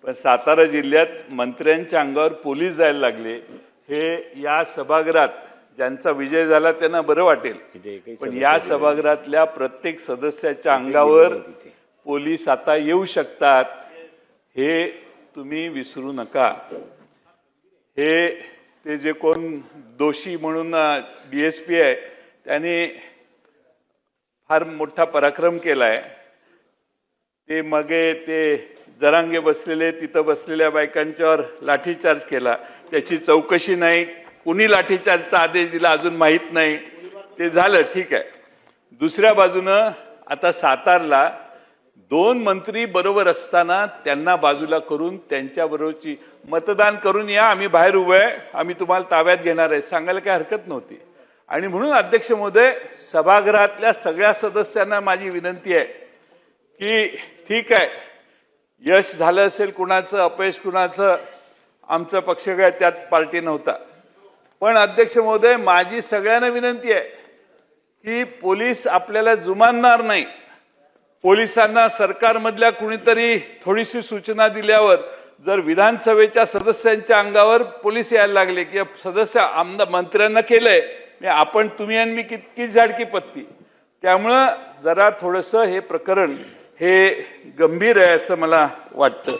पण सातारा जिल्ह्यात मंत्र्यांच्या अंगावर पोलीस जायला लागले, हे या सभागृहात ज्यांचा विजय झाला त्यांना बरं वाटेल, पण या सभागृहातल्या प्रत्येक सदस्याच्या अंगावर पोलीस आता येऊ शकतात, हे तुम्ही विसरू नका। हे ते जे कोण दोषी म्हणून DSP आहे त्याने फार मोठा पराक्रम केलाय। ते मगे ते जरांगे बसलेले तिथं बसलेल्या बायकांच्यावर लाठीचार्ज केला, त्याची चौकशी नाही, कुणी लाठीचार्जचा आदेश दिला अजून माहीत नाही, ते झालं ठीक आहे। दुसऱ्या बाजूनं आता सातारला 2 मंत्री बरोबर असताना त्यांना बाजूला करून त्यांच्याबरोबरची मतदान करून या, आम्ही बाहेर उभे आहे, आम्ही तुम्हाला ताब्यात घेणार आहे सांगायला काही हरकत नव्हती। आणि म्हणून अध्यक्ष महोदय, सभागृहातल्या सगळ्या सदस्यांना माझी विनंती आहे की ठीक आहे, यश झालं असेल कुणाचं, अपयश कुणाचं, आमचा पक्ष काय त्यात पार्टी नव्हता, पण अध्यक्ष महोदय माझी सगळ्यांना विनंती आहे की पोलीस आपल्याला जुमानणार नाही। पोलिसांना सरकारमधल्या कुणीतरी थोडीशी सूचना दिल्यावर जर विधानसभेच्या सदस्यांच्या अंगावर पोलीस यायला लागले की सदस्य आमदार मंत्र्यांना केलंय, आपण तुम्ही आणि मी कितकी झाडकी पत्ती, त्यामुळं जरा थोडंसं हे प्रकरण हे गंभीर आहे असं मला वाटतं।